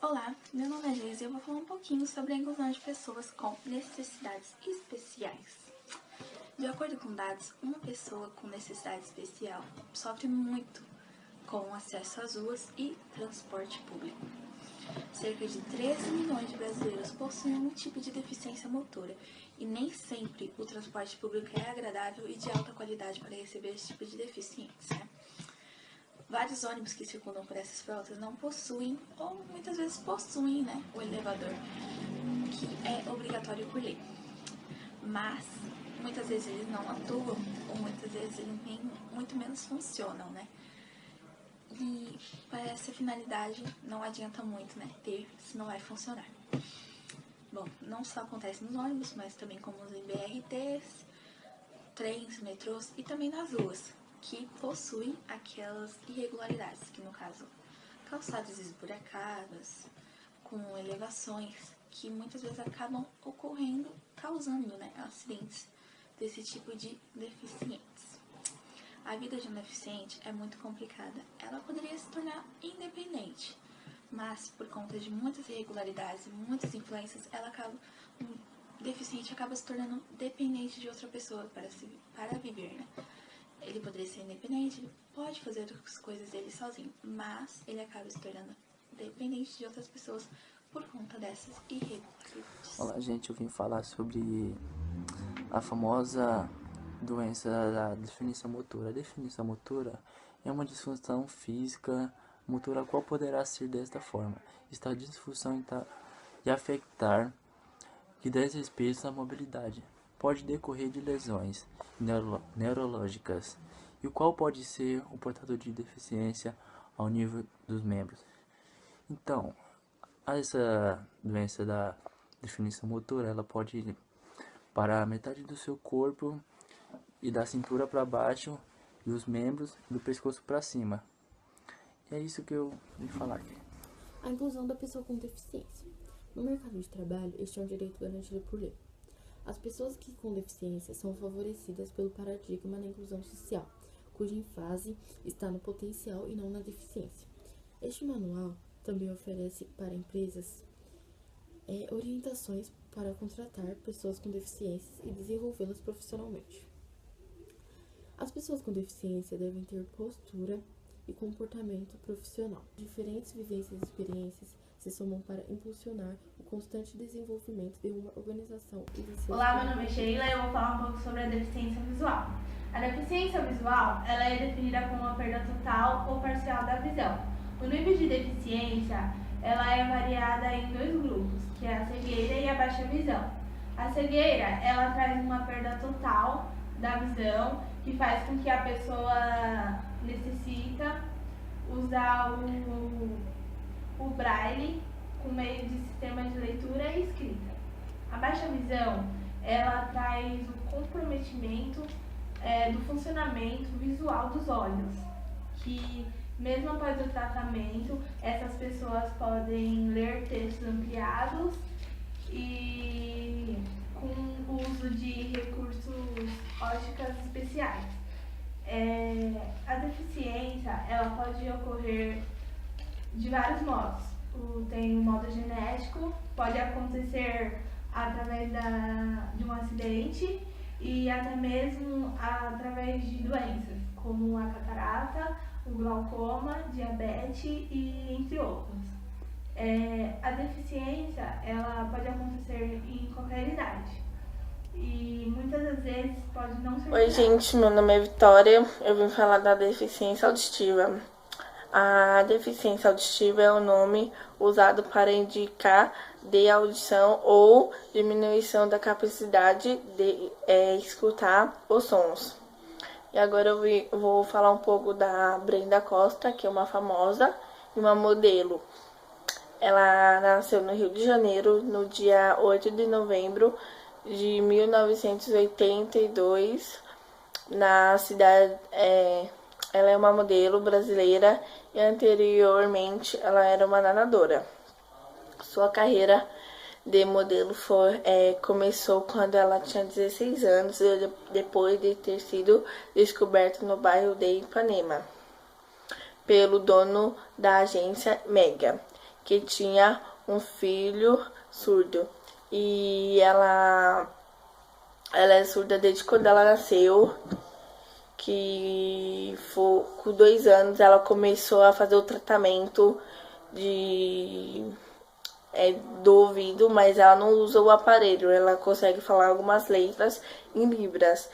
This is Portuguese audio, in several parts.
Olá, meu nome é Geise e eu vou falar um pouquinho sobre a inclusão de pessoas com necessidades especiais. De acordo com dados, uma pessoa com necessidade especial sofre muito com acesso às ruas e transporte público. Cerca de 13 milhões de brasileiros possuem algum tipo de deficiência motora e nem sempre o transporte público é agradável e de alta qualidade para receber esse tipo de deficiência. Vários ônibus que circulam por essas frotas não possuem, ou muitas vezes possuem, o elevador, que é obrigatório por lei. Mas, muitas vezes eles não atuam, ou muitas vezes eles nem, muito menos funcionam, E para essa finalidade não adianta muito, ter, se não vai funcionar. Bom, não só acontece nos ônibus, mas também como em BRTs, trens, metrôs e também nas ruas, que possuem aquelas irregularidades, que no caso, calçadas esburacadas, com elevações, que muitas vezes acabam ocorrendo, causando acidentes desse tipo de deficientes. A vida de um deficiente é muito complicada. Ela poderia se tornar independente, mas por conta de muitas irregularidades e muitas influências, um deficiente acaba se tornando dependente de outra pessoa para viver, Ele poderia ser independente, ele pode fazer as coisas dele sozinho, mas ele acaba se tornando dependente de outras pessoas por conta dessas irregularidades. Olá, gente, eu vim falar sobre a famosa doença da deficiência motora. A deficiência motora é uma disfunção física motora a qual poderá ser desta forma. Esta disfunção e afetar que diz respeito à mobilidade. Pode decorrer de lesões neurológicas, e o qual pode ser o portador de deficiência ao nível dos membros. Então, essa doença da deficiência motora, ela pode ir para metade do seu corpo e da cintura para baixo, e os membros do pescoço para cima. E é isso que eu vim falar aqui. A inclusão da pessoa com deficiência. No mercado de trabalho, este é um direito garantido por lei. As pessoas com deficiência são favorecidas pelo paradigma da inclusão social, cuja ênfase está no potencial e não na deficiência. Este manual também oferece para empresas orientações para contratar pessoas com deficiências e desenvolvê-las profissionalmente. As pessoas com deficiência devem ter postura e comportamento profissional. Diferentes vivências e experiências se somam para impulsionar o constante desenvolvimento de uma organização e de seus... Olá, meu nome é Sheila e eu vou falar um pouco sobre a deficiência visual. A deficiência visual, ela é definida como uma perda total ou parcial da visão. O nível de deficiência, ela é variada em dois grupos, que é a cegueira e a baixa visão. A cegueira, ela traz uma perda total da visão, que faz com que a pessoa necessita usar o braille com meio de sistema de leitura e escrita. A baixa visão, ela traz o comprometimento do funcionamento visual dos olhos, que mesmo após o tratamento, essas pessoas podem ler textos ampliados e com o uso de recursos ópticos especiais. A deficiência, ela pode ocorrer de vários modos. Tem o modo genético, pode acontecer através de um acidente e até mesmo através de doenças, como a catarata, o glaucoma, diabetes e entre outros. A deficiência, ela pode acontecer em qualquer idade e muitas das vezes pode não ser... Oi, gente, meu nome é Vitória, eu vim falar da deficiência auditiva. A deficiência auditiva é o nome usado para indicar de audição ou diminuição da capacidade de escutar os sons. E agora eu vou falar um pouco da Brenda Costa, que é uma famosa e uma modelo. Ela nasceu no Rio de Janeiro no dia 8 de novembro de 1982, na cidade... Ela é uma modelo brasileira e anteriormente ela era uma nadadora. Sua carreira de modelo começou quando ela tinha 16 anos, depois de ter sido descoberta no bairro de Ipanema pelo dono da agência Mega, que tinha um filho surdo. E ela é surda desde quando ela nasceu, que foi, com 2 anos ela começou a fazer o tratamento do ouvido, mas ela não usa o aparelho, ela consegue falar algumas letras em libras.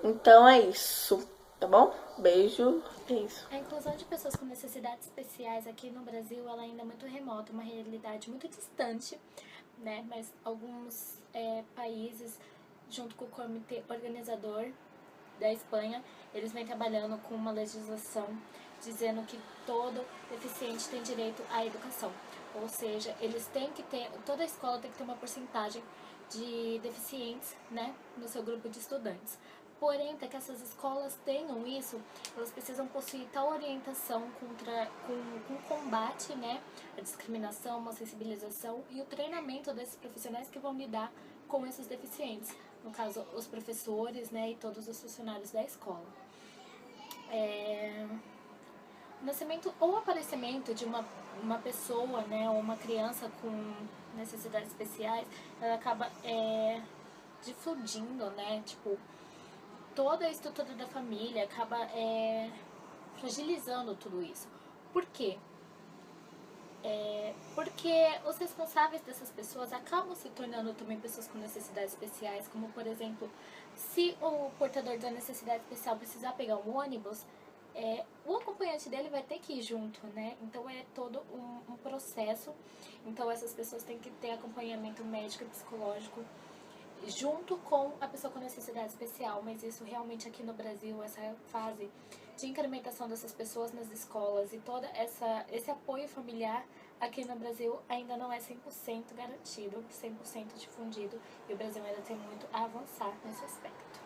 Então é isso, tá bom? Beijo, é isso. A inclusão de pessoas com necessidades especiais aqui no Brasil, ela ainda é muito remota, uma realidade muito distante, né? Mas alguns países, junto com o comitê organizador da Espanha, eles vêm trabalhando com uma legislação dizendo que todo deficiente tem direito à educação. Ou seja, eles têm que ter, toda escola tem que ter uma porcentagem de deficientes, né, no seu grupo de estudantes. Porém, para que essas escolas tenham isso, elas precisam possuir tal orientação com combate, né, à discriminação, uma sensibilização e o treinamento desses profissionais que vão lidar com esses deficientes. No caso, os professores, né, e todos os funcionários da escola. O nascimento ou aparecimento de uma pessoa, né, ou uma criança com necessidades especiais, ela acaba difundindo, né, tipo, toda a estrutura da família, acaba fragilizando tudo isso. Por quê? Porque os responsáveis dessas pessoas acabam se tornando também pessoas com necessidades especiais, como por exemplo, se o portador da necessidade especial precisar pegar um ônibus, o acompanhante dele vai ter que ir junto, né? Então é todo um processo. Então essas pessoas têm que ter acompanhamento médico e psicológico junto com a pessoa com necessidade especial, mas isso realmente aqui no Brasil, essa fase de incrementação dessas pessoas nas escolas e todo esse apoio familiar aqui no Brasil ainda não é 100% garantido, 100% difundido, e o Brasil ainda tem muito a avançar nesse aspecto.